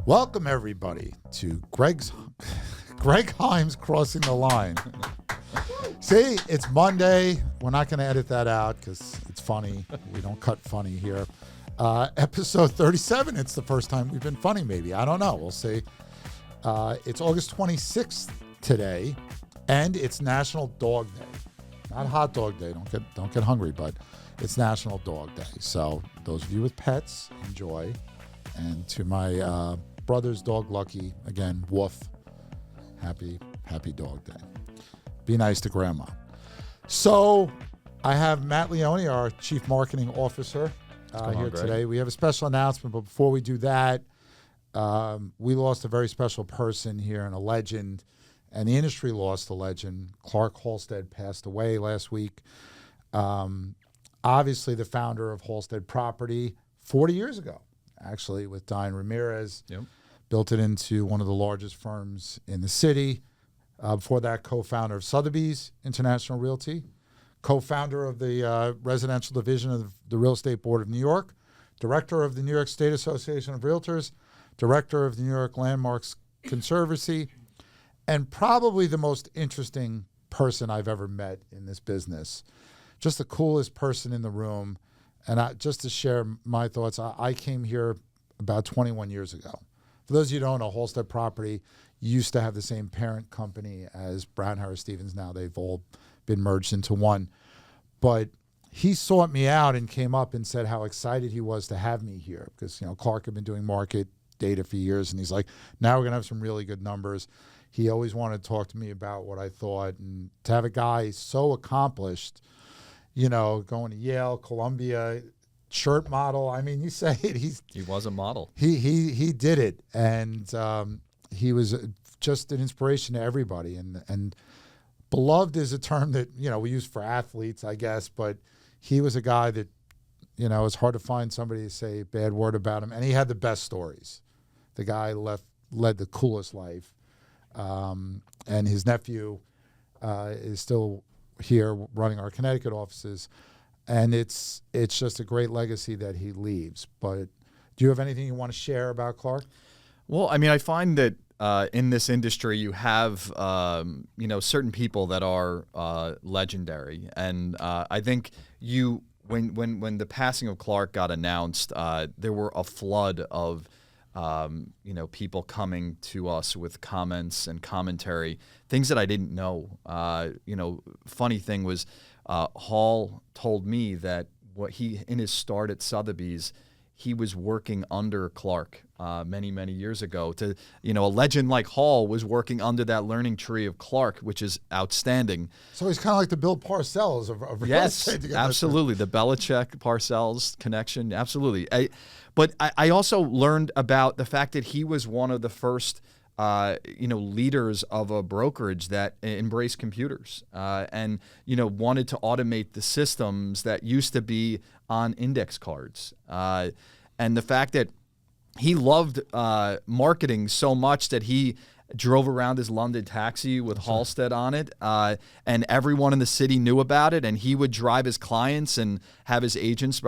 Welcome, everybody, to Greg Heym's Crossing the Line. See, it's Monday. We're not going to edit that out because it's funny. We don't cut funny here. Episode 37. It's the first time we've been funny, maybe. I don't know. We'll see. It's August 26th today, and it's National Dog Day. Not Hot Dog Day. Don't get hungry, but it's National Dog Day. So those of you with pets, enjoy. And to my brother's dog, Lucky, again, woof. Happy Dog Day. Be nice to Grandma. So I have Matt Leone, our Chief Marketing Officer, here today. We have a special announcement, but before we do that, we lost a very special person here and a legend, and the industry lost a legend. Clark Halstead passed away last week. Obviously, the founder of Halstead Property 40 years ago, actually, with Diane Ramirez. Yep. Built it into one of the largest firms in the city. Before that, co-founder of Sotheby's International Realty, co-founder of the residential division of the Real Estate Board of New York, director of the New York State Association of Realtors, director of the New York Landmarks Conservancy, and probably the most interesting person I've ever met in this business. Just the coolest person in the room. And just to share my thoughts, I came here about 21 years ago. For those of you who don't know, Halstead Property used to have the same parent company as Brown Harris Stevens. Now they've all been merged into one. But he sought me out and came up and said how excited he was to have me here because, Clark had been doing market data for years, and he's like, now we're going to have some really good numbers. He always wanted to talk to me about what I thought, and to have a guy so accomplished, going to Yale, Columbia, shirt model. I mean, you say it. He was a model. He did it, and he was just an inspiration to everybody. And beloved is a term that we use for athletes, I guess. But he was a guy that it's hard to find somebody to say a bad word about him, and he had the best stories. The guy led the coolest life, and his nephew is still here running our Connecticut offices. And it's just a great legacy that he leaves. But do you have anything you want to share about Clark? Well, I mean, I find that in this industry you have, certain people that are legendary. And I think when the passing of Clark got announced, there were a flood of people coming to us with comments and commentary, things that I didn't know. Funny thing was, Hall told me that in his start at Sotheby's, he was working under Clark many years ago. A legend like Hall was working under that learning tree of Clark, which is outstanding. So he's kind of like the Bill Parcells of real estate. Yes, absolutely. The Belichick Parcells connection, absolutely. But I also learned about the fact that he was one of the first leaders of a brokerage that embraced computers and wanted to automate the systems that used to be on index cards. And the fact that he loved marketing so much that he drove around his London taxi with Halstead on it, and everyone in the city knew about it, and he would drive his clients and have his agents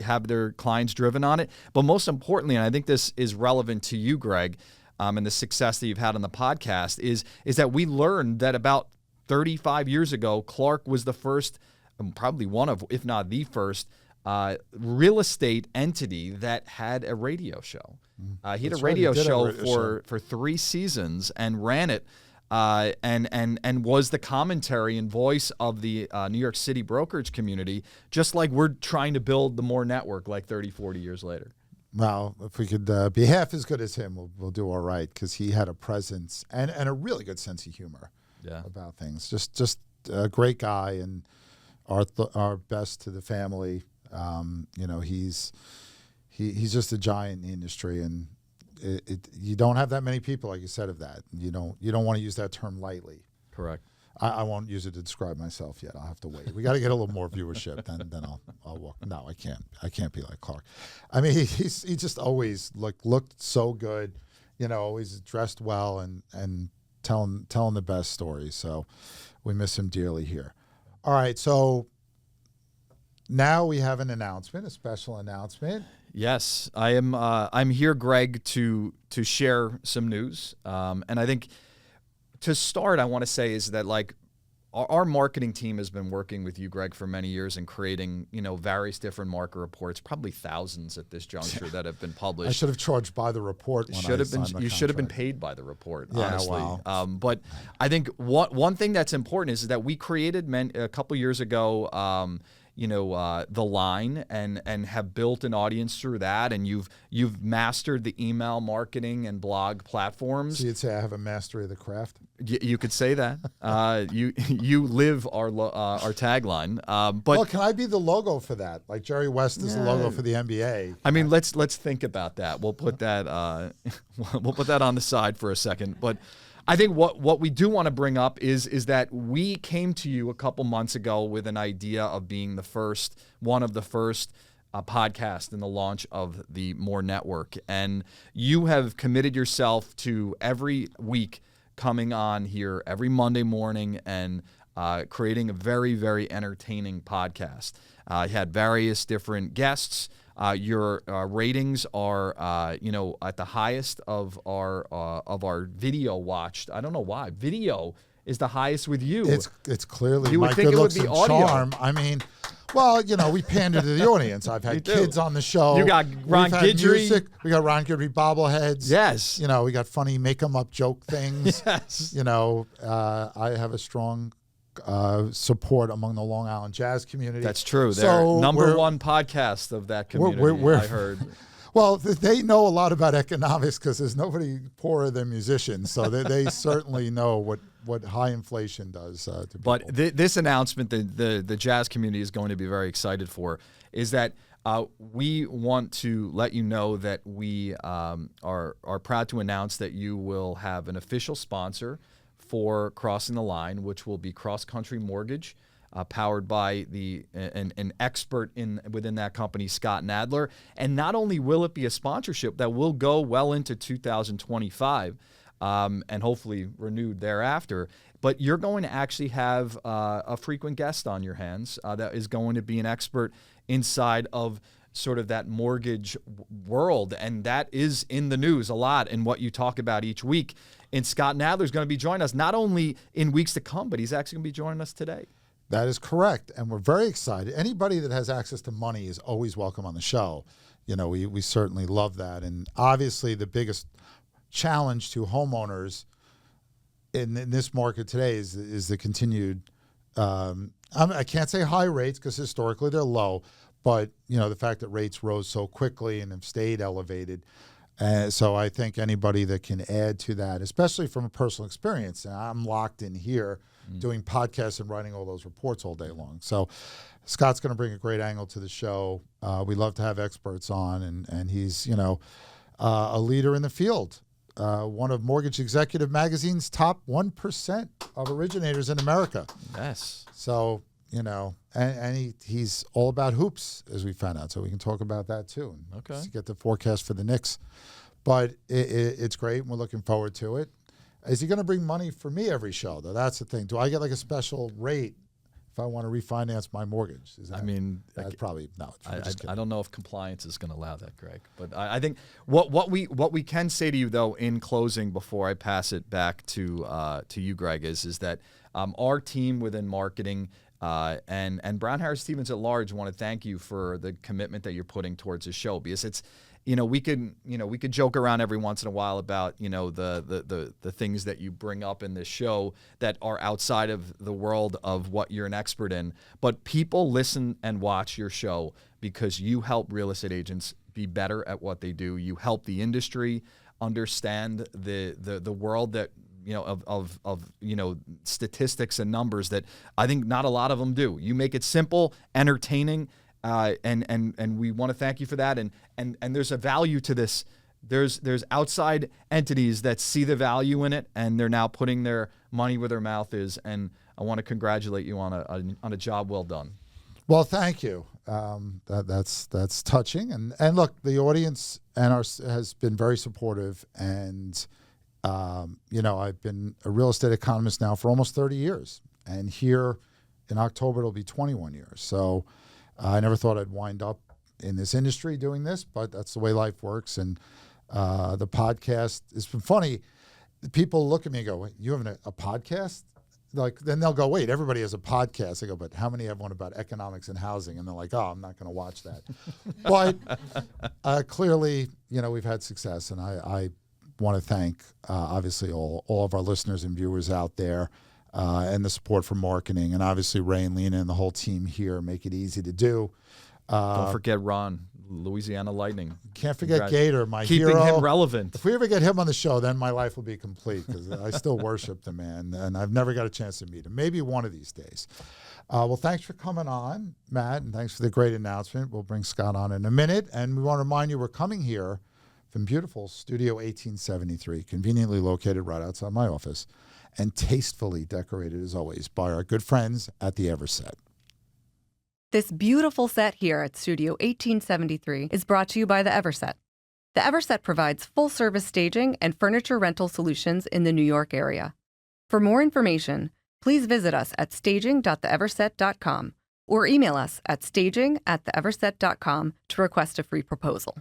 have their clients driven on it. But most importantly, and I think this is relevant to you, Greg, and the success that you've had on the podcast, is that we learned that about 35 years ago, Clark was the first, probably one of, if not the first, real estate entity that had a radio show. He had a radio show for 3 seasons and ran it, and was the commentary and voice of the New York City brokerage community, just like we're trying to build the More Network like 30, 40 years later. Well, if we could be half as good as him, we'll do all right, because he had a presence and a really good sense of humor about things. Just a great guy, and our best to the family. He's just a giant in the industry, and you don't have that many people, like you said, of that. You don't want to use that term lightly. Correct. I won't use it to describe myself yet. I'll have to wait. We got to get a little more viewership, then I'll walk. No, I can't. I can't be like Clark. I mean, he just always looked so good, always dressed well and telling the best stories. So we miss him dearly here. All right, so now we have an announcement, a special announcement. Yes, I am. I'm here, Greg, to share some news. And I think to start, I want to say is that like our marketing team has been working with you, Greg, for many years and creating, various different market reports, probably thousands at this juncture that have been published. I should have charged by the report. You should have been paid by the report, honestly. Wow. But I think one thing that's important is that we created a couple years ago, the line and have built an audience through that, and you've mastered the email marketing and blog platforms. So you'd say I have a mastery of the craft. You could say that. You live our tagline. But well, can I be the logo for that? Like Jerry West is the logo for the NBA. I mean, let's think about that. We'll put that on the side for a second. But I think what we do want to bring up is that we came to you a couple months ago with an idea of being one of the first podcast in the launch of the More Network. And you have committed yourself to every week coming on here every Monday morning and creating a very, very entertaining podcast. You had various different guests. Your ratings are, at the highest of our video watched. I don't know why. Video is the highest with you. It's clearly you would my think good it would looks be and audio. charm. I mean, well, we pander to the audience. I've had kids on the show. You got Ron Guidry. We got Ron Guidry bobbleheads. Yes. We got funny make 'em up joke things. Yes. I have a strong support among the Long Island jazz community. That's true. They're number one podcast of that community, I heard. Well, they know a lot about economics because there's nobody poorer than musicians. So they certainly know what high inflation does to people. But this announcement, the jazz community is going to be very excited for, is that we want to let you know that we are proud to announce that you will have an official sponsor for Crossing the Line, which will be CrossCountry Mortgage, powered by an expert within that company, Scott Nadler. And not only will it be a sponsorship that will go well into 2025 and hopefully renewed thereafter, but you're going to actually have a frequent guest on your hands that is going to be an expert inside of sort of that mortgage world, and that is in the news a lot and what you talk about each week. And Scott Nadler is going to be joining us not only in weeks to come, but he's actually going to be joining us today. That is correct, and we're very excited. Anybody that has access to money is always welcome on the show. We certainly love that, and obviously the biggest challenge to homeowners in this market today is the continued. I can't say high rates because historically they're low, but the fact that rates rose so quickly and have stayed elevated. So I think anybody that can add to that, especially from a personal experience, and I'm locked in here doing podcasts and writing all those reports all day long. So Scott's going to bring a great angle to the show. We love to have experts on, and he's a leader in the field. One of Mortgage Executive Magazine's top 1% of originators in America. Yes. So and he's all about hoops, as we found out. So we can talk about that too. And okay. Get the forecast for the Knicks. But it's great, and we're looking forward to it. Is he going to bring money for me every show, though? That's the thing. Do I get like a special rate if I want to refinance my mortgage? That's probably no. I don't know if compliance is going to allow that, Greg. But I think what we can say to you, though, in closing, before I pass it back to you, Greg, is that our team within marketing and Brown Harris Stevens at large want to thank you for the commitment that you're putting towards the show, because it's we could joke around every once in a while about the things that you bring up in this show that are outside of the world of what you're an expert in, but people listen and watch your show because you help real estate agents be better at what they do. You help the industry understand the world that of statistics and numbers that I think not a lot of them do. You make it simple, entertaining, and we want to thank you for that. And there's a value to this. There's outside entities that see the value in it, and they're now putting their money where their mouth is. And I want to congratulate you on a job well done. Well, thank you. That's touching. And look, the audience has been very supportive. And I've been a real estate economist now for almost 30 years, and here in October it'll be 21 years. So I never thought I'd wind up in this industry doing this, but that's the way life works. And the podcast, it's been funny. People look at me and go, wait, you have a podcast? Like, then they'll go, wait, everybody has a podcast. I go, but how many have one about economics and housing? And they're like, oh, I'm not going to watch that. But clearly, we've had success, and I want to thank, obviously, all of our listeners and viewers out there, and the support from marketing, and obviously Ray and Lena and the whole team here make it easy to do. Don't forget Ron, Louisiana Lightning. Can't forget Gator, my Keeping hero. him relevant. If we ever get him on the show, then my life will be complete, because I still worship the man, and I've never got a chance to meet him. Maybe one of these days. Well, thanks for coming on, Matt, and thanks for the great announcement. We'll bring Scott on in a minute, and we want to remind you we're coming here from beautiful Studio 1873, conveniently located right outside my office, and tastefully decorated, as always, by our good friends at the Everset. This beautiful set here at Studio 1873 is brought to you by the Everset. The Everset provides full-service staging and furniture rental solutions in the New York area. For more information, please visit us at staging.theeverset.com or email us at staging@theeverset.com to request a free proposal.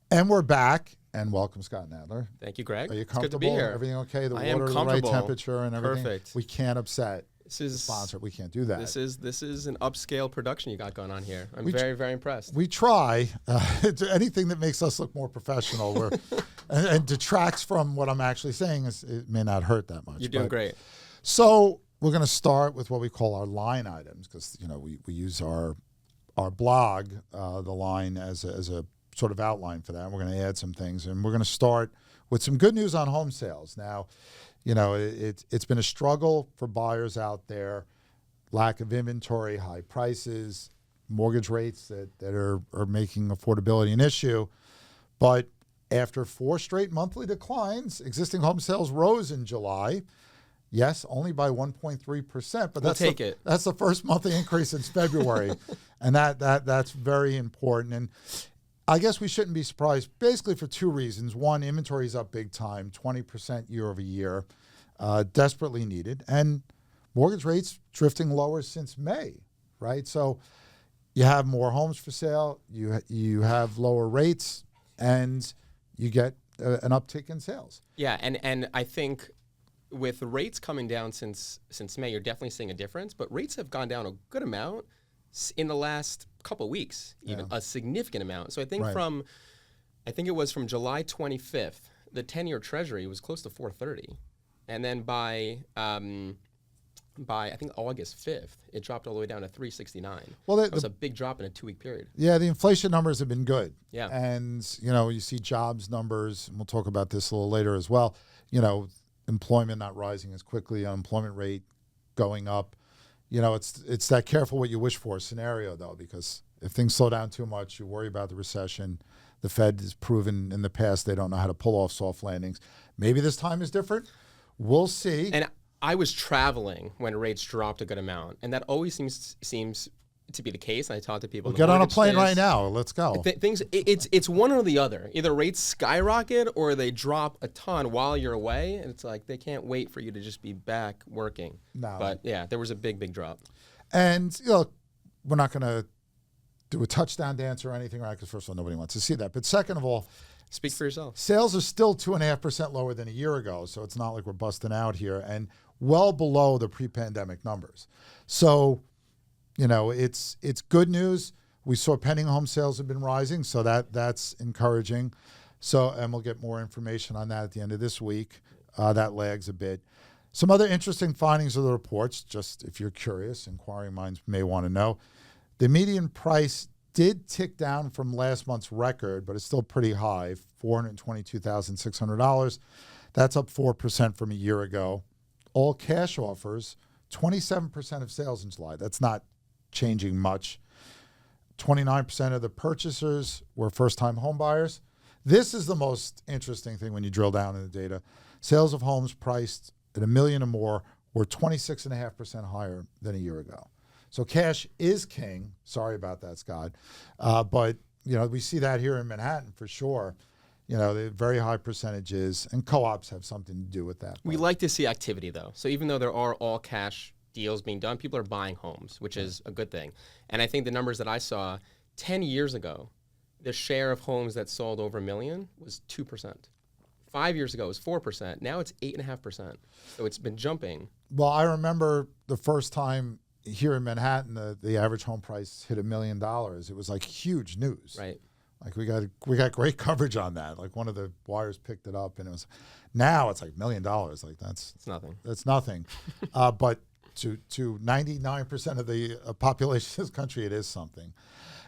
And we're back, and welcome, Scott Nadler. Thank you, Greg. Are you It's comfortable? good to be here. Everything okay? The I am water, the right comfortable. temperature, and everything? Perfect. We can't upset This is the sponsor. We can't do that. This is an upscale production you got going on here. I'm We very, very impressed. We try. Anything that makes us look more professional and detracts from what I'm actually saying, it may not hurt that much. You're doing great. So we're going to start with what we call our line items, because we use our blog, the line, as a sort of outline for that. We're going to add some things, and we're going to start with some good news on home sales. Now, it's been a struggle for buyers out there, lack of inventory, high prices, mortgage rates that are making affordability an issue. But after 4 straight monthly declines, existing home sales rose in July. Yes, only by 1.3%, but that's the first monthly increase since February, and that's very important. And I guess we shouldn't be surprised, basically for 2 reasons. One, inventory is up big time, 20% year over year, desperately needed, and mortgage rates drifting lower since May, right? So you have more homes for sale, you have lower rates, and you get an uptick in sales. Yeah, and I think with rates coming down since May, you're definitely seeing a difference. But rates have gone down a good amount in the last couple of weeks, even a significant amount. So I think it was from July 25th, the 10-year Treasury was close to 4.30, and then by I think August 5th, it dropped all the way down to 3.69. Well, that was a big drop in a 2-week period. Yeah, the inflation numbers have been good. Yeah, and you see jobs numbers, and we'll talk about this a little later as well. Employment not rising as quickly, unemployment rate going up. It's that careful what you wish for scenario, though, because if things slow down too much, you worry about the recession. The Fed has proven in the past they don't know how to pull off soft landings. Maybe this time is different. We'll see. And I was traveling when rates dropped a good amount, and that always seems to be the case. And I talk to people. Well, get on a plane right now. Let's go. It's one or the other. Either rates skyrocket or they drop a ton while you're away, and it's like they can't wait for you to just be back working. No. But yeah, there was a big drop. And we're not going to do a touchdown dance or anything, right? Because first of all, nobody wants to see that. But second of all, speak for yourself. Sales are still 2.5% lower than a year ago, so it's not like we're busting out here, and well below the pre-pandemic numbers. So, it's good news. We saw pending home sales have been rising, so that's encouraging. So, and we'll get more information on that at the end of this week. That lags a bit. Some other interesting findings of the reports, just if you're curious, inquiring minds may want to know. The median price did tick down from last month's record, but it's still pretty high, $422,600. That's up 4% from a year ago. All cash offers, 27% of sales in July. That's not changing much. 29% of the purchasers were first-time home buyers. This is the most interesting thing when you drill down in the data. Sales of homes priced at $1 million or more were 26.5% higher than a year ago. So cash is king. Sorry about that, Scott. But we see that here in Manhattan for sure. The very high percentages, and co-ops have something to do with that. We like to see activity, though. So even though there are all cash deals being done. People are buying homes, which is a good thing. And I think the numbers that I saw 10 years ago, the share of homes that sold over $1 million was 2%. 5 years ago, it was 4%. Now it's 8.5%. So it's been jumping. Well, I remember the first time here in Manhattan, the average home price hit $1 million. It was like huge news. Right. Like we got great coverage on that. Like one of the wires picked it up, and it was. Now it's like $1 million. Like it's nothing. That's nothing. But to 99% of the population of this country, it is something.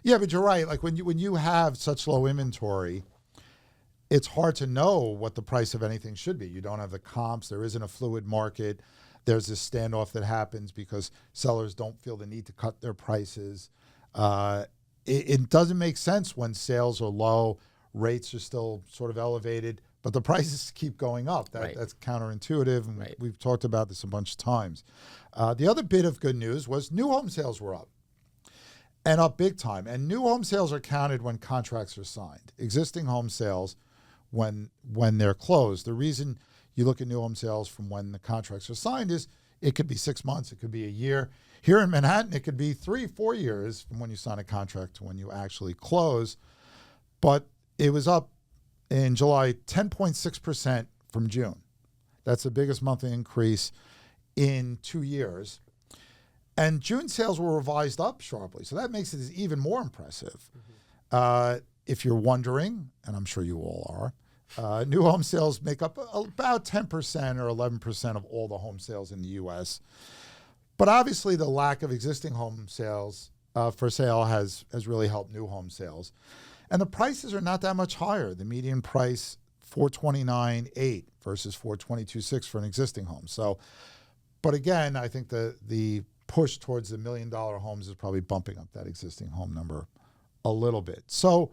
Yeah, but you're right. Like when you have such low inventory, it's hard to know what the price of anything should be. You don't have the comps. There isn't a fluid market. There's this standoff that happens because sellers don't feel the need to cut their prices. It doesn't make sense when sales are low, rates are still sort of elevated, but the prices keep going up. That's counterintuitive, and we've talked about this a bunch of times. The other bit of good news was new home sales were up, and up big time. And new home sales are counted when contracts are signed. Existing home sales, when they're closed. The reason you look at new home sales from when the contracts are signed is it could be 6 months, it could be a year. Here in Manhattan, it could be 3-4 years from when you sign a contract to when you actually close. But it was up in July 10.6% from June. That's the biggest monthly increase in 2 years. And June sales were revised up sharply. So that makes it even more impressive. If you're wondering, and I'm sure you all are, new home sales make up about 10% or 11% of all the home sales in the U.S. But obviously the lack of existing home sales for sale has really helped new home sales. And the prices are not that much higher. The median price, $429,800 versus $422,600 for an existing home. So, but again, I think the push towards the $1 million homes is probably bumping up that existing home number a little bit. So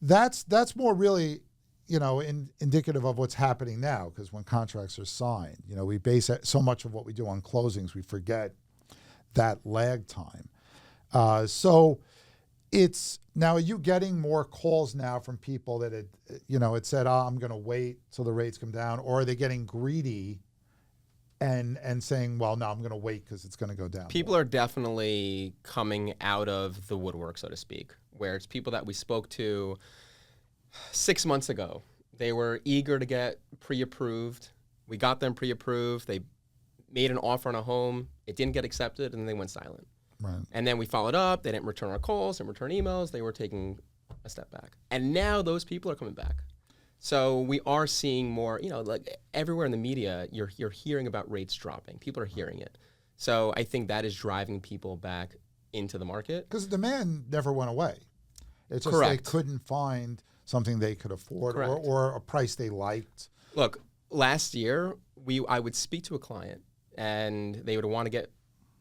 that's more really, indicative of what's happening now, because when contracts are signed, we base so much of what we do on closings, we forget that lag time. So it's now, are you getting more calls now from people that had said, I'm going to wait till the rates come down, or are they getting greedy and saying, well, no, I'm going to wait because it's going to go down? People are definitely coming out of the woodwork, so to speak, where it's people that we spoke to 6 months ago. They were eager to get pre-approved. We got them pre-approved. They made an offer on a home. It didn't get accepted, and they went silent. Right. And then we followed up. They didn't return our calls, didn't return emails. They were taking a step back. And now those people are coming back. So we are seeing more, like everywhere in the media, you're hearing about rates dropping. People are hearing it. So I think that is driving people back into the market. Because the demand never went away. It's just Correct. They couldn't find something they could afford or a price they liked. Look, last year, I would speak to a client, and they would want to get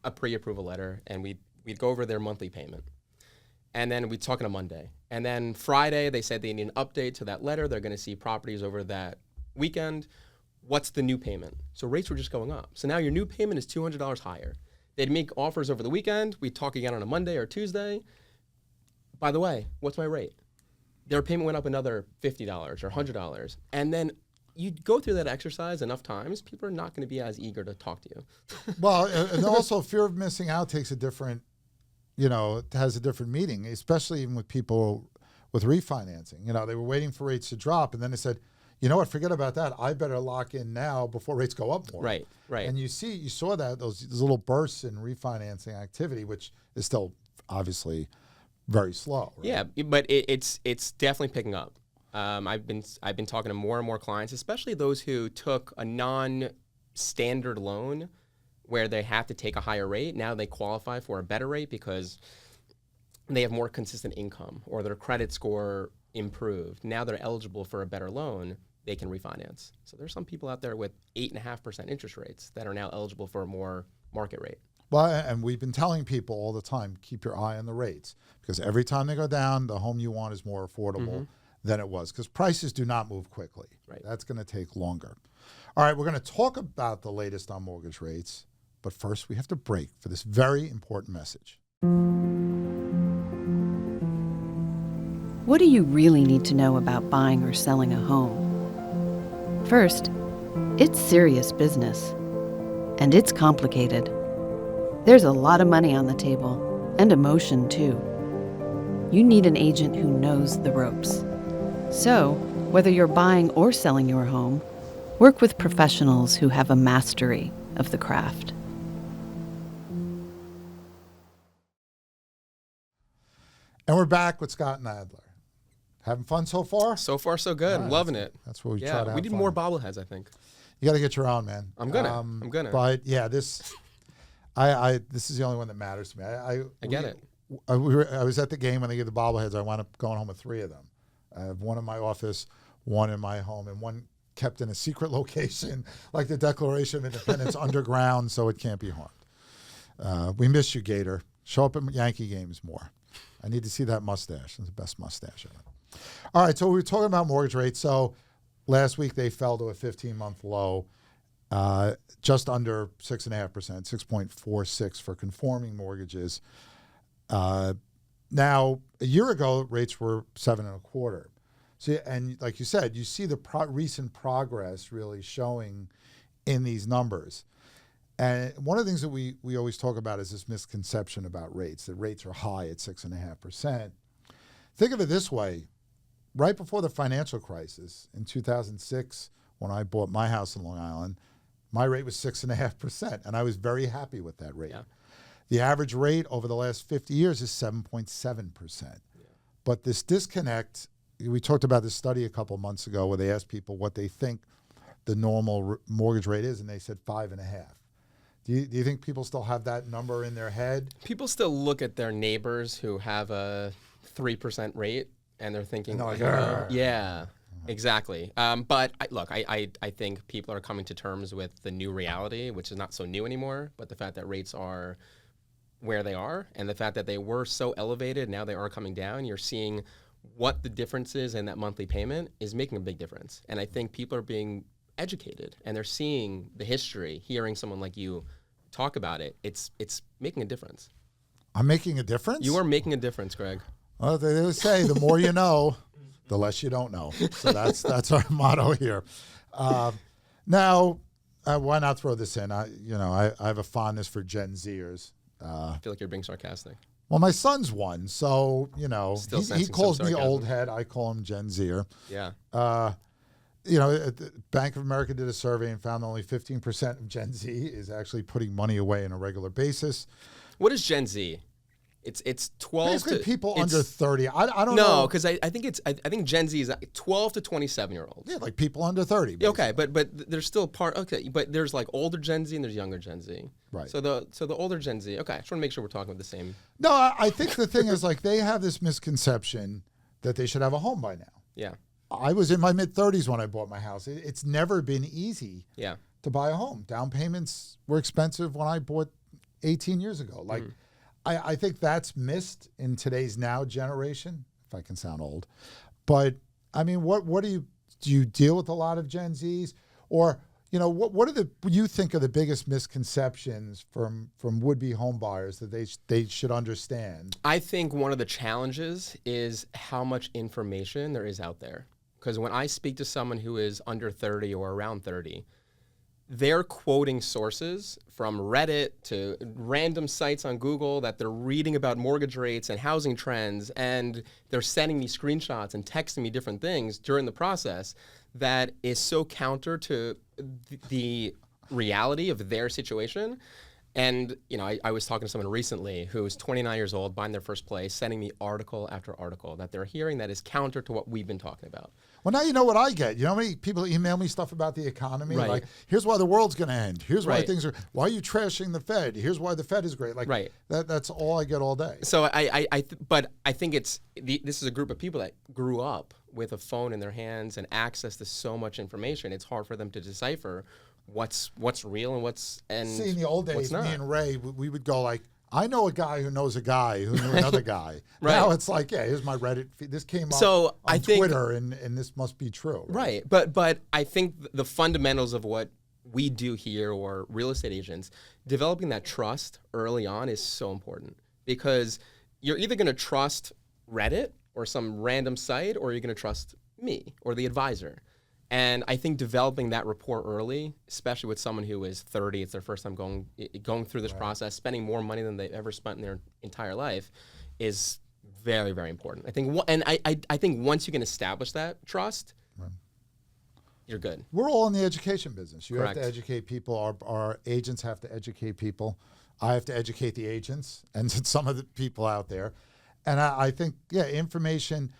a pre-approval letter, and we'd go over their monthly payment. And then we'd talk on a Monday. And then Friday, they said they need an update to that letter. They're going to see properties over that weekend. What's the new payment? So rates were just going up. So now your new payment is $200 higher. They'd make offers over the weekend. We'd talk again on a Monday or Tuesday. By the way, what's my rate? Their payment went up another $50 or $100. And then you go through that exercise enough times, people are not going to be as eager to talk to you. Well, and also fear of missing out takes a different, it has a different meaning, especially even with people with refinancing. They were waiting for rates to drop, and then they said, you know what, forget about that. I better lock in now before rates go up more. Right. And you saw that, those little bursts in refinancing activity, which is still obviously very slow. Right? Yeah, but it's definitely picking up. I've been talking to more and more clients, especially those who took a non-standard loan where they have to take a higher rate. Now they qualify for a better rate because they have more consistent income or their credit score improved. Now they're eligible for a better loan. They can refinance. So there's some people out there with 8.5% interest rates that are now eligible for a more market rate. Well, and we've been telling people all the time, keep your eye on the rates, because every time they go down, the home you want is more affordable than it was, because prices do not move quickly. Right. That's going to take longer. All right, we're going to talk about the latest on mortgage rates, but first we have to break for this very important message. What do you really need to know about buying or selling a home? First, it's serious business, and it's complicated. There's a lot of money on the table, and emotion too. You need an agent who knows the ropes. So, whether you're buying or selling your home, work with professionals who have a mastery of the craft. And we're back with Scott and Adler. Having fun so far? So far, so good. All right, Loving it. That's what we try Yeah, to have we need fun. more bobbleheads, I think. You got to get your own, man. I'm gonna. But yeah, this is the only one that matters to me. I get it. I was at the game when they gave the bobbleheads. I wound up going home with 3 of them. I have one in my office, one in my home, and one kept in a secret location, like the Declaration of Independence, underground, so it can't be harmed. We miss you, Gator. Show up at Yankee games more. I need to see that mustache. It's the best mustache ever. All right, so we were talking about mortgage rates. So last week they fell to a 15-month low, just under 6.5%, 6.46 for conforming mortgages. Now, a year ago, rates were 7.25. So, and like you said, you see the recent progress really showing in these numbers. And one of the things that we always talk about is this misconception about rates, that rates are high at 6.5%. Think of it this way. Right before the financial crisis in 2006, when I bought my house in Long Island, my rate was 6.5%, and I was very happy with that rate. Yeah. The average rate over the last 50 years is 7.7%. Yeah. But this disconnect, we talked about this study a couple months ago where they asked people what they think the normal mortgage rate is, and they said 5.5. Do you think people still have that number in their head? People still look at their neighbors who have a 3% rate, and they're thinking, like, yeah, exactly. But I think people are coming to terms with the new reality, which is not so new anymore, but the fact that rates are where they are, and the fact that they were so elevated, now they are coming down. You're seeing what the difference is in that monthly payment is making a big difference. And I think people are being educated, and they're seeing the history, hearing someone like you talk about it. It's making a difference. I'm making a difference? You are making a difference, Greg. Well, they always say the more you know, the less you don't know. So that's our motto here. Now, why not throw this in? I have a fondness for Gen Zers. I feel like you're being sarcastic. Well, my son's one, so Still he sensing calls some me sarcasm. old head. I call him Gen Zer. Yeah. Bank of America did a survey and found only 15% of Gen Z is actually putting money away on a regular basis. What is Gen Z? It's 12 Basically, to people it's- under 30. I don't know. No, because I think Gen Z is 12 to 27-year-olds. Yeah, like people under 30. Basically. Okay, but there's still but there's like older Gen Z and there's younger Gen Z. Right. So the older Gen Z. Okay, I just want to make sure we're talking about the same. No, I think the thing is like they have this misconception that they should have a home by now. Yeah. I was in my mid-30s when I bought my house. It's never been easy Yeah. to buy a home. Down payments were expensive when I bought 18 years ago. Like, I think that's missed in today's now generation, if I can sound old. But, I mean, what do you deal with a lot of Gen Zs? Or, what are you think are the biggest misconceptions from would-be home buyers that they should understand? I think one of the challenges is how much information there is out there. Because when I speak to someone who is under 30 or around 30, they're quoting sources from Reddit to random sites on Google that they're reading about mortgage rates and housing trends, and they're sending me screenshots and texting me different things during the process that is so counter to the reality of their situation. And, I was talking to someone recently who's 29 years old, buying their first place, sending me article after article that they're hearing that is counter to what we've been talking about. Well, now you know what I get. You know how many people email me stuff about the economy? Right. Like, here's why the world's going to end. Here's why Right. why are you trashing the Fed? Here's why the Fed is great. Like, Right. That's all I get all day. So but I think this is a group of people that grew up with a phone in their hands and access to so much information. It's hard for them to decipher what's real and what's See, in the old days, what's not. me and Ray, we would go like, I know a guy who knows a guy who knew another guy. Right. Now it's like, yeah, here's my Reddit feed. This came up So on I think- Twitter, and this must be true. Right, but I think the fundamentals of what we do here, or real estate agents, developing that trust early on is so important, because you're either going to trust Reddit or some random site, or you're going to trust me or the advisor. And I think developing that rapport early, especially with someone who is 30, it's their first time going through this process, spending more money than they've ever spent in their entire life, is very, very important. I think, I think once you can establish that trust, you're good. We're all in the education business. You Correct. have to educate people. Our agents have to educate people. I have to educate the agents and some of the people out there. And I think, information.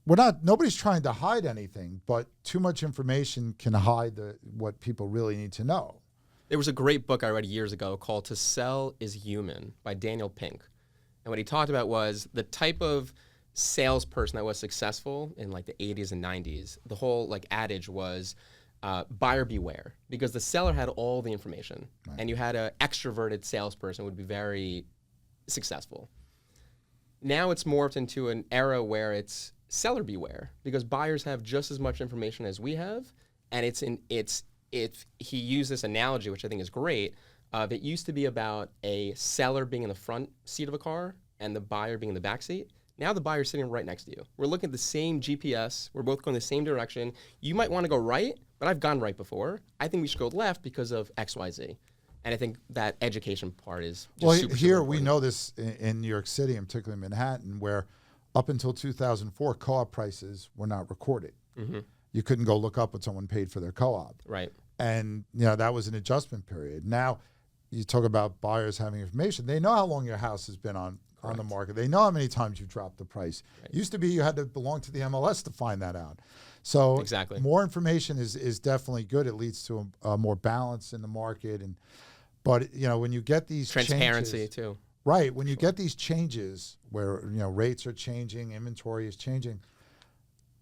Nobody's trying to hide anything, but too much information can hide what people really need to know. There was a great book I read years ago called To Sell is Human by Daniel Pink. And what he talked about was the type of salesperson that was successful in like the 80s and 90s. The whole like adage was buyer beware, because the seller had all the information, and you had an extroverted salesperson would be very successful. Now it's morphed into an era where it's seller beware, because buyers have just as much information as we have, and he used this analogy, which I think is great. It used to be about a seller being in the front seat of a car and the buyer being in the back seat. Now the buyer's sitting right next to you. We're looking at the same GPS. We're both going the same direction. You might want to go right, but I've gone right before. I think we should go left because of X, Y, Z. And I think that education part is just super here important. We know this in New York City, and particularly Manhattan, where up until 2004, co-op prices were not recorded. Mm-hmm. You couldn't go look up what someone paid for their co-op. Right. And that was an adjustment period. Now, you talk about buyers having information. They know how long your house has been on the market. They know how many times you've dropped the price. Right. Used to be you had to belong to the MLS to find that out. So exactly. More information is definitely good. It leads to a more balance in the market. But when you get these transparency changes, too. Right. When you get these changes where rates are changing, inventory is changing,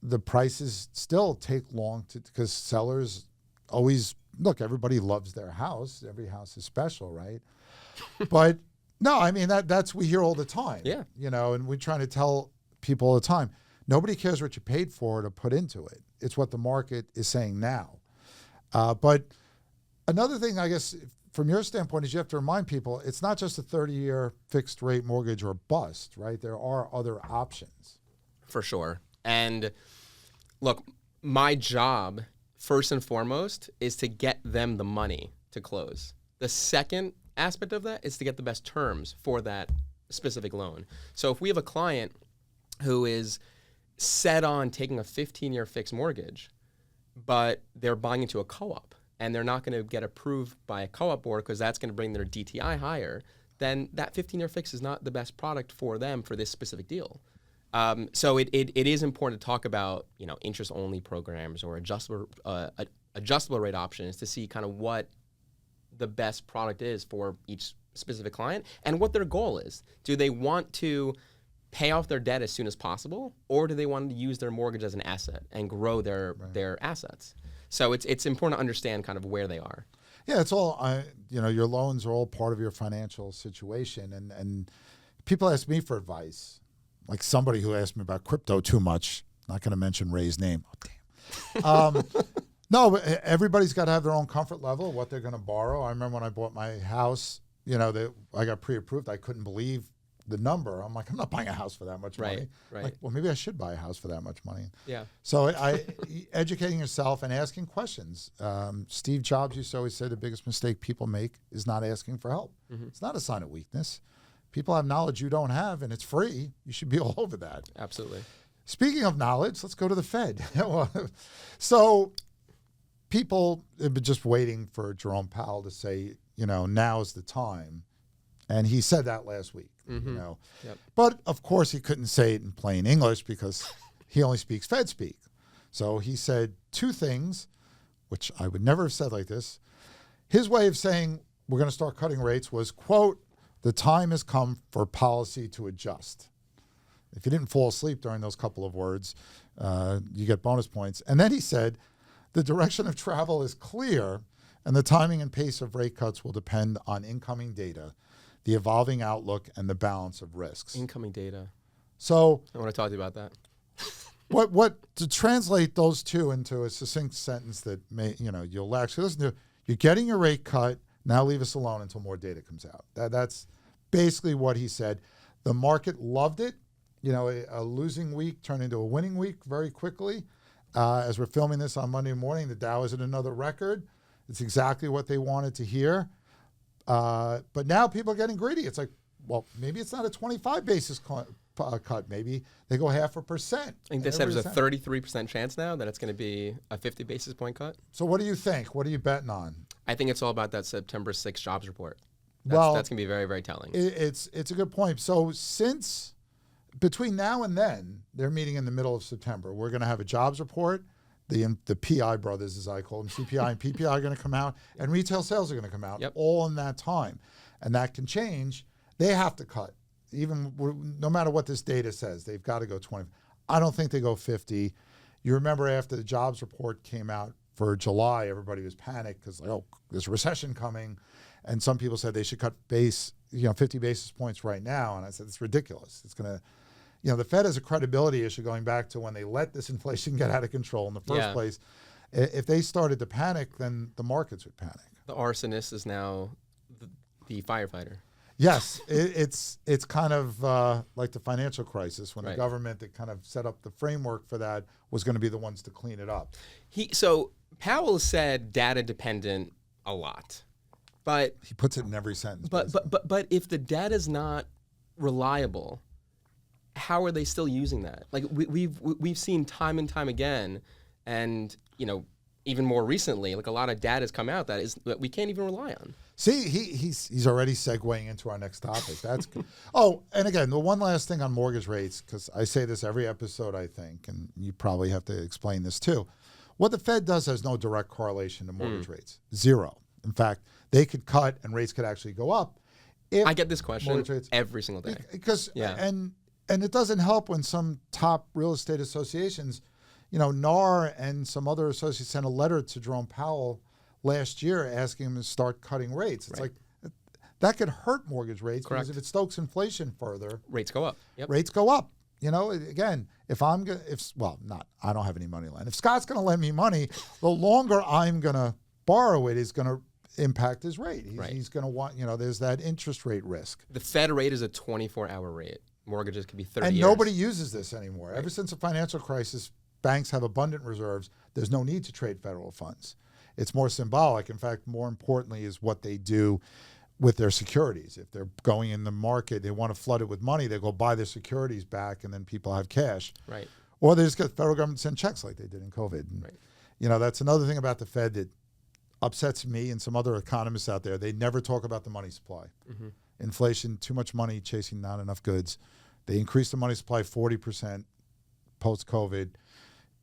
the prices still take long because sellers always look. Everybody loves their house. Every house is special, right? But no, I mean that's we hear all the time. Yeah. And we're trying to tell people all the time. Nobody cares what you paid for to put into it. It's what the market is saying now. But another thing, I guess, from your standpoint, is you have to remind people it's not just a 30-year fixed rate mortgage or bust, right? There are other options. For sure. And look, my job, first and foremost, is to get them the money to close. The second aspect of that is to get the best terms for that specific loan. So if we have a client who is set on taking a 15-year fixed mortgage, but they're buying into a co-op, and they're not going to get approved by a co-op board because that's going to bring their DTI higher, then that 15-year fix is not the best product for them for this specific deal. So it is important to talk about interest-only programs or adjustable rate options to see kind of what the best product is for each specific client and what their goal is. Do they want to pay off their debt as soon as possible, or do they want to use their mortgage as an asset and grow their assets? So it's important to understand kind of where they are. Yeah, it's all, your loans are all part of your financial situation. And people ask me for advice, like somebody who asked me about crypto too much. Not going to mention Ray's name. Oh, damn. No, but everybody's got to have their own comfort level, what they're going to borrow. I remember when I bought my house, I got pre-approved. I couldn't believe the number. I'm like, I'm not buying a house for that much money. Right. Like, well, maybe I should buy a house for that much money. Yeah. So educating yourself and asking questions. Steve Jobs used to always say the biggest mistake people make is not asking for help. Mm-hmm. It's not a sign of weakness. People have knowledge you don't have, and it's free. You should be all over that. Absolutely. Speaking of knowledge, let's go to the Fed. So people have been just waiting for Jerome Powell to say, now's the time. And he said that last week, Yep. But, of course, he couldn't say it in plain English because he only speaks Fed speak. So he said two things, which I would never have said like this. His way of saying we're going to start cutting rates was, quote, the time has come for policy to adjust. If you didn't fall asleep during those couple of words, you get bonus points. And then he said, the direction of travel is clear, and the timing and pace of rate cuts will depend on incoming data, the evolving outlook, and the balance of risks. Incoming data. So I want to talk to you about that. what to translate those two into a succinct sentence that you'll actually listen to. You're getting your rate cut. Now leave us alone until more data comes out. That's basically what he said. The market loved it. A losing week turned into a winning week very quickly. As we're filming this on Monday morning, the Dow is at another record. It's exactly what they wanted to hear. But now people are getting greedy. It's like, well, maybe it's not a 25 basis cut. Maybe they go 0.5%. I think they said there's a 33% chance now that it's going to be a 50 basis point cut. So what do you think? What are you betting on? I think it's all about that September 6th jobs report. That's going to be very, very telling. It's a good point. So since between now and then, they're meeting in the middle of September. We're going to have a jobs report. The PI brothers, as I call them, CPI and PPI are going to come out, and retail sales are going to come out, all in that time. And that can change. They have to cut. Even no matter what this data says, they've got to go 20. I don't think they go 50. You remember after the jobs report came out for July, everybody was panicked because, like, oh, there's a recession coming. And some people said they should cut 50 basis points right now. And I said, it's ridiculous. It's going to, the Fed has a credibility issue going back to when they let this inflation get out of control in the first place. If they started to panic, then the markets would panic. The arsonist is now the firefighter. Yes, it's kind of like the financial crisis when the government that kind of set up the framework for that was going to be the ones to clean it up. So Powell said data dependent a lot, but he puts it in every sentence. But if the data is not reliable, how are they still using that? Like we've seen time and time again, and even more recently, like a lot of data has come out that we can't even rely on. See, he's already segueing into our next topic. That's good. Oh, and again, the one last thing on mortgage rates, because I say this every episode, I think, and you probably have to explain this too. What the Fed does has no direct correlation to mortgage rates. Zero. In fact, they could cut and rates could actually go up. I get this question every single day. And it doesn't help when some top real estate associations, NAR and some other associates sent a letter to Jerome Powell last year asking him to start cutting rates. It's like that could hurt mortgage rates because if it stokes inflation further, rates go up. Rates go up. Again, I don't have any money lent. If Scott's going to lend me money, the longer I'm going to borrow it is going to impact his rate. He's going to want, there's that interest rate risk. The Fed rate is a 24-hour rate. Mortgages could be 30 and years. Nobody uses this anymore. Ever since the financial crisis, banks have abundant reserves. There's no need to trade federal funds. It's more symbolic. In fact, more importantly is what they do with their securities. If they're going in the market, they want to flood it with money, they go buy their securities back, and then people have cash. Right. Or they just get the federal government to send checks like they did in COVID. And, that's another thing about the Fed that upsets me and some other economists out there. They never talk about the money supply. Inflation, too much money chasing not enough goods. They increased the money supply 40% post-COVID.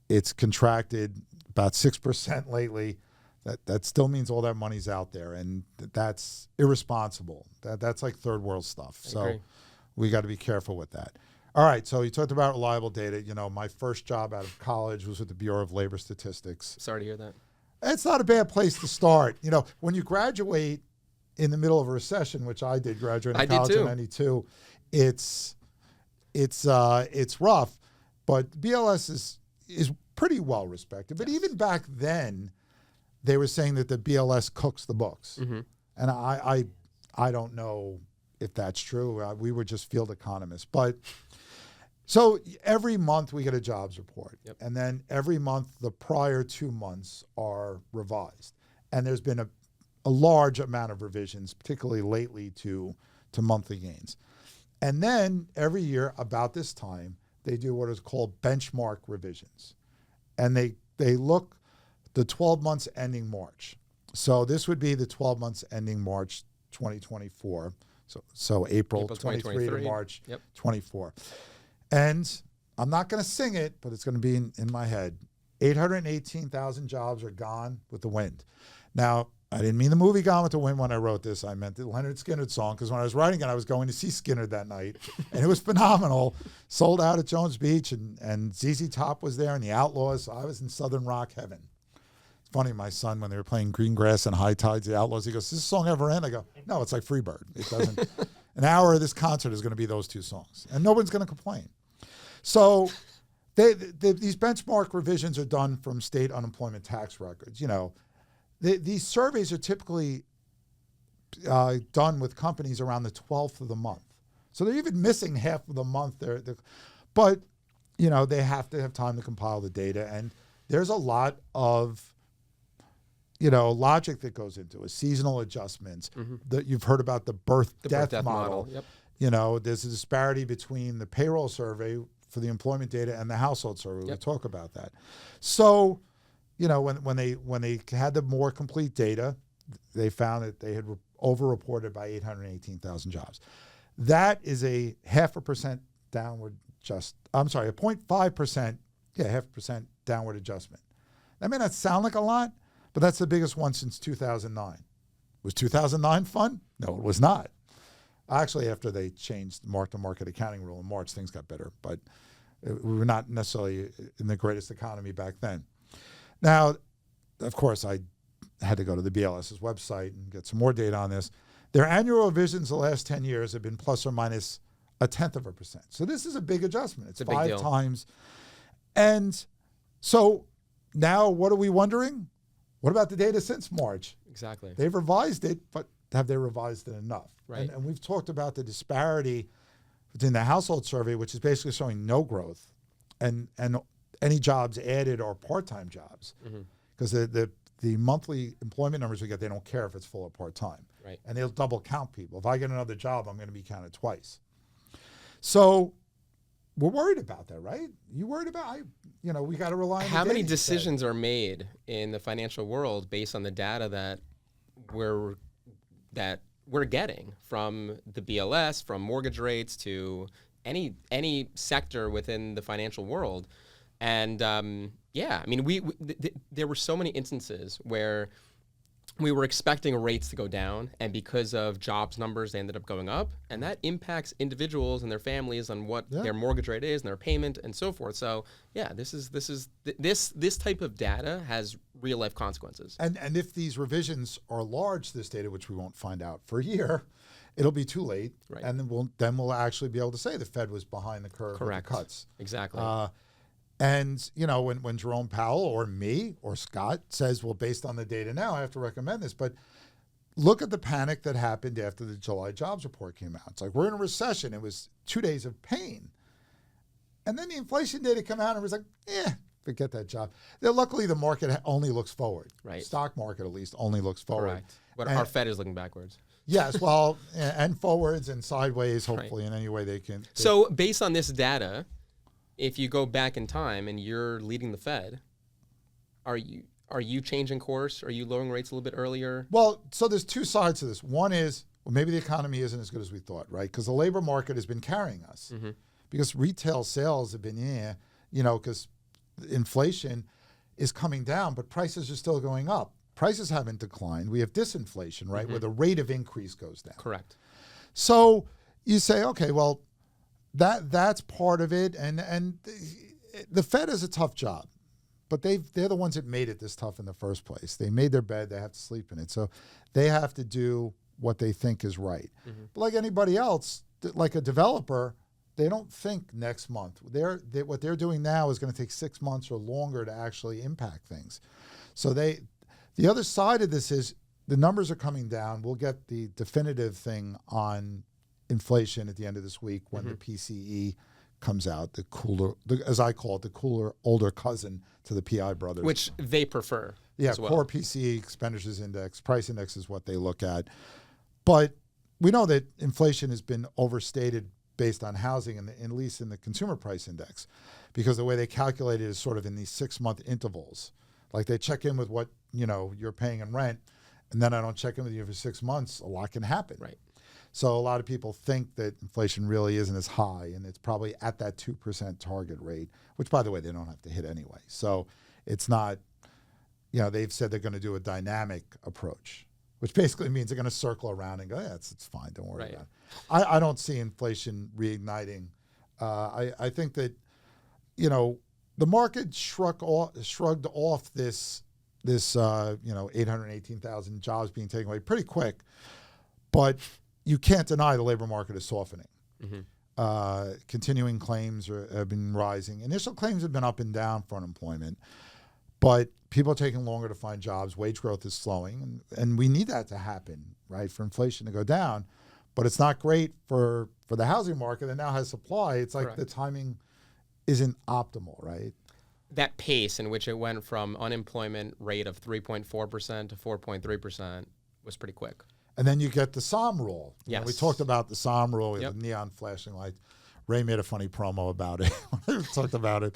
It's contracted about 6% lately. That still means all that money's out there, and that's irresponsible. That's like third world stuff. So we got to be careful with that. All right, so you talked about reliable data. My first job out of college was with the Bureau of Labor Statistics. Sorry to hear that. It's not a bad place to start. When you graduate in the middle of a recession, which I did graduate in college in 92, it's rough, but BLS is pretty well respected. But even back then, they were saying that the BLS cooks the books. And I don't know if that's true. We were just field economists. But so every month we get a jobs report. And then every month the prior 2 months are revised. And there's been a large amount of revisions, particularly lately to monthly gains. And then every year about this time, they do what is called benchmark revisions. And they look the 12 months ending March. So this would be the 12 months ending March 2024. So April 23 to March 24. And I'm not going to sing it, but it's going to be in my head. 818,000 jobs are gone with the wind. Now, I didn't mean the movie Gone with the Wind when I wrote this. I meant the Leonard Skinner song, because when I was writing it, I was going to see Skinner that night, and it was phenomenal. Sold out at Jones Beach, and ZZ Top was there, and the Outlaws. So I was in Southern rock heaven. It's funny, my son, when they were playing Green Grass and High Tides, the Outlaws, he goes, "Does this song ever end?" I go, "No, it's like Freebird. It doesn't." An hour of this concert is going to be those two songs, and nobody's going to complain. So these benchmark revisions are done from state unemployment tax records. These surveys are typically done with companies around the 12th of the month. So they're even missing half of the month. But, they have to have time to compile the data. And there's a lot of, you know, logic that goes into it, seasonal adjustments. That you've heard about the birth-death model. Yep. You know, there's a disparity between the payroll survey for the employment data and the household survey. Yep. We'll talk about that. So, you know, when they had the more complete data, they found that they had over-reported by 818,000 jobs. That is a 0.5% downward a 0.5%, 0.5% downward adjustment. That may not sound like a lot, but that's the biggest one since 2009. Was 2009 fun? No, it was not. Actually, after they changed the mark-to-market accounting rule in March, things got better, but we were not necessarily in the greatest economy back then. Now, of course, I had to go to the BLS's website and get some more data on this. Their annual revisions the last 10 years have been plus or minus 0.1%. So this is a big adjustment. It's a big 5 deal. times. And so now what are we wondering? What about the data since March? Exactly. They've revised it, but have they revised it enough? Right. And we've talked about the disparity between the household survey, which is basically showing no growth, and any jobs added are part-time jobs. Because the monthly employment numbers we get, they don't care if it's full or part-time. Right. And they'll double count people. If I get another job, I'm going to be counted twice. So we're worried about that, right? You worried about, we got to rely on How the many data, you said. decisions are made in the financial world based on the data that we're getting from the BLS, from mortgage rates to any sector within the financial world? And there were so many instances where we were expecting rates to go down, and because of jobs numbers, they ended up going up, and that impacts individuals and their families on what their mortgage rate is and their payment and so forth. So, this type of data has real life consequences. And if these revisions are large, this data, which we won't find out for a year, it'll be too late, Right. and then we'll actually be able to say the Fed was behind the curve with the Correct. cuts. Exactly. And, when Jerome Powell or me or Scott says, well, based on the data now, I have to recommend this. But look at the panic that happened after the July jobs report came out. It's like, we're in a recession. It was 2 days of pain. And then the inflation data came out and it was like, forget that job. Now, luckily, the market only looks forward. Right. Stock market, at least, only looks forward. Correct. But And- our Fed is looking backwards. Yes, well, and forwards and sideways, hopefully, in any way they can. So based on this data, if you go back in time and you're leading the Fed, are you changing course? Are you lowering rates a little bit earlier? Well, so there's two sides to this. One is, well, maybe the economy isn't as good as we thought, right? Because the labor market has been carrying us. Because retail sales have been, because inflation is coming down, but prices are still going up. Prices haven't declined. We have disinflation, right, where the rate of increase goes down. Correct. So you say, okay, well, that's part of it, and the Fed is a tough job, but they're the ones that made it this tough in the first place. They made their bed; they have to sleep in it, so they have to do what they think is right. But like anybody else, like a developer, they don't think next month. What they're doing now is going to take 6 months or longer to actually impact things. So the other side of this is the numbers are coming down. We'll get the definitive thing on inflation at the end of this week when the PCE comes out, as I call it, the cooler older cousin to the PI brothers. Which they prefer. Yeah, as well. core PCE, expenditures index, price index is what they look at. But we know that inflation has been overstated based on housing, and at least in the consumer price index, because the way they calculate it is sort of in these 6-month intervals. Like they check in with what you're paying in rent, and then I don't check in with you for 6 months. A lot can happen. Right. So a lot of people think that inflation really isn't as high, and it's probably at that 2% target rate, which, by the way, they don't have to hit anyway. So it's not, they've said they're going to do a dynamic approach, which basically means they're going to circle around and go, it's fine, don't worry about it. I don't see inflation reigniting. I think that, the market shrugged off this 818,000 jobs being taken away pretty quick, but you can't deny the labor market is softening. Continuing claims have been rising. Initial claims have been up and down for unemployment, but people are taking longer to find jobs. Wage growth is slowing, and we need that to happen, right, for inflation to go down. But it's not great for the housing market that now has supply. It's like Correct. the timing isn't optimal, right? that pace in which it went from unemployment rate of 3.4% to 4.3% was pretty quick. And then you get the SOM rule. Yes. We talked about the SOM rule with Yep. the neon flashing lights. Ray made a funny promo about it. We talked about it.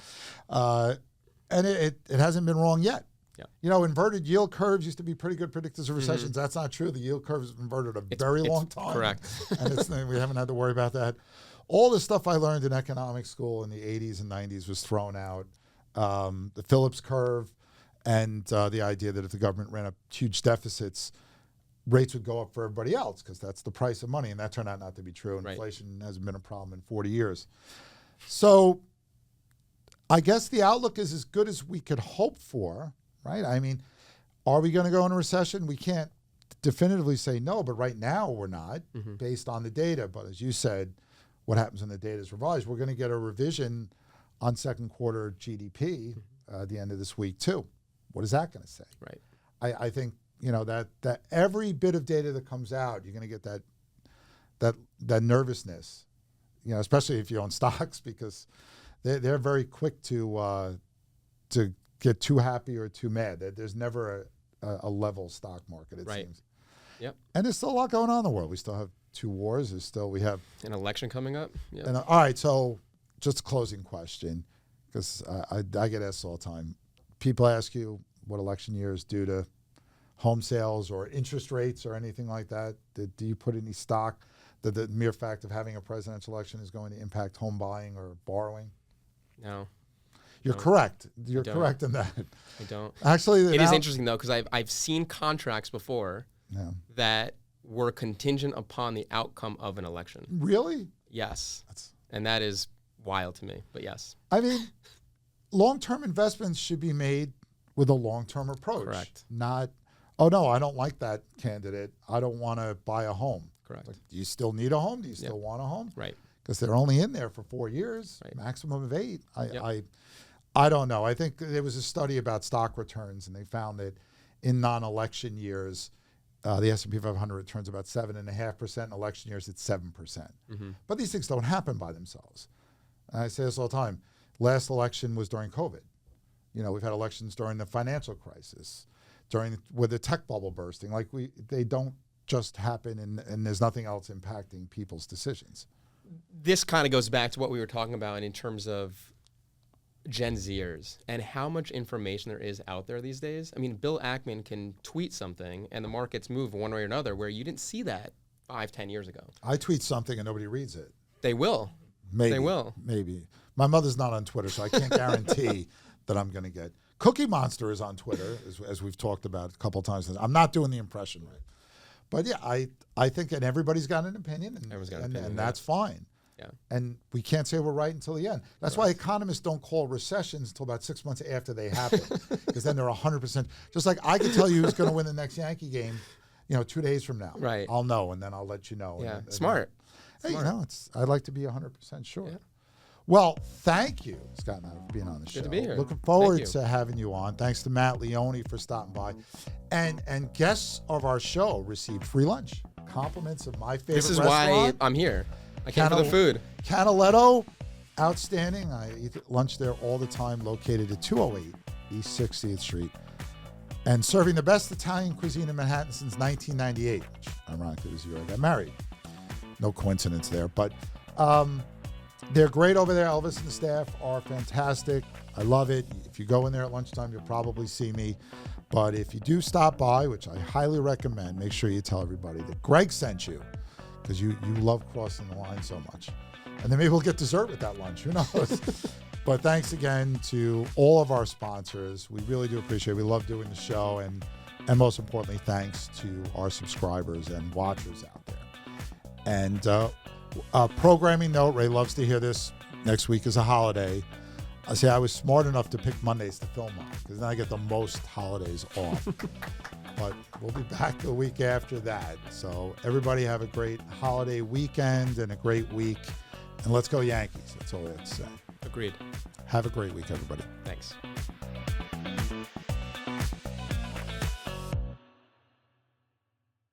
And it hasn't been wrong yet. Yeah. You know, inverted yield curves used to be pretty good predictors of recessions. That's not true. The yield curve has inverted a very long time. Correct. And we haven't had to worry about that. All the stuff I learned in economic school in the 80s and 90s was thrown out. The Phillips curve and the idea that if the government ran up huge deficits, rates would go up for everybody else because that's the price of money. And that turned out not to be true. Right. Inflation hasn't been a problem in 40 years. So I guess the outlook is as good as we could hope for, right? I mean, are we going to go into recession? We can't definitively say no, but right now we're not based on the data. But as you said, what happens when the data is revised? We're going to get a revision on second quarter GDP at the end of this week too. What is that going to say? Right. I think, you know, that every bit of data that comes out, you're going to get that nervousness, you know, especially if you own stocks, because they're very quick to get too happy or too mad. There's never a level stock market, it seems. Yep. And there's still a lot going on in the world. We still have 2 wars. We have An election coming up. Yeah. And, all right, so just a closing question, because I get asked all the time. People ask you what election year is due to home sales or interest rates or anything like that. Do you put any stock that the mere fact of having a presidential election is going to impact home buying or borrowing? No. You're correct. You're correct in that. I don't. Actually, It is interesting, though, because I've seen contracts before that were contingent upon the outcome of an election. Really? Yes. And that is wild to me, but yes. I mean, long-term investments should be made with a long-term approach. Correct. Not, oh, no, I don't like that candidate. I don't want to buy a home. Correct. Like, do you still need a home? Do you still want a home? Right. Because they're only in there for 4 years, maximum of 8. I don't know. I think there was a study about stock returns, and they found that in non-election years, the S&P 500 returns about 7.5%. In election years, it's 7%. But these things don't happen by themselves. And I say this all the time. Last election was during COVID. You know, we've had elections during the financial crisis, with the tech bubble bursting. Like they don't just happen, and there's nothing else impacting people's decisions. This kind of goes back to what we were talking about in terms of Gen Zers and how much information there is out there these days. I mean, Bill Ackman can tweet something and the markets move one way or another, where you didn't see that 5-10 years ago. I tweet something and nobody reads it. They will. Maybe. They will. Maybe. My mother's not on Twitter, so I can't guarantee that I'm going to get. Cookie Monster is on Twitter, as we've talked about a couple of times. I'm not doing the impression right. But yeah, I think, and everybody's got an opinion, and that's fine. Yeah. And we can't say we're right until the end. That's why economists don't call recessions until about 6 months after they happen, because then they're 100%. Just like I can tell you who's going to win the next Yankee game, 2 days from now. Right. I'll know, and then I'll let you know. Yeah. And Smart. Hey, Smart. I'd like to be 100% sure. Yeah. Well, thank you, Scott, for being on the show. Good to be here. Looking forward Thank you. to having you on. Thanks to Matt Leone for stopping by. And guests of our show receive free lunch. Compliments of my favorite This is restaurant. why I'm here. I came for the food. Canaletto, outstanding. I eat lunch there all the time, located at 208 East 60th Street. And serving the best Italian cuisine in Manhattan since 1998, which ironically was the year I got married. No coincidence there. But they're great over there. Elvis and the staff are fantastic. I love it. If you go in there at lunchtime, you'll probably see me. But if you do stop by, which I highly recommend, make sure you tell everybody that Greg sent you, because you love crossing the line so much. And then maybe we'll get dessert with that lunch. Who knows? But thanks again to all of our sponsors. We really do appreciate it. We love doing the show. And most importantly, thanks to our subscribers and watchers out there. And programming note, Ray loves to hear this. Next week is a holiday. I was smart enough to pick Mondays to film on, because then I get the most holidays off. But we'll be back the week after that. So everybody have a great holiday weekend and a great week. And let's go Yankees. That's all I have to say. Agreed. Have a great week, everybody. Thanks.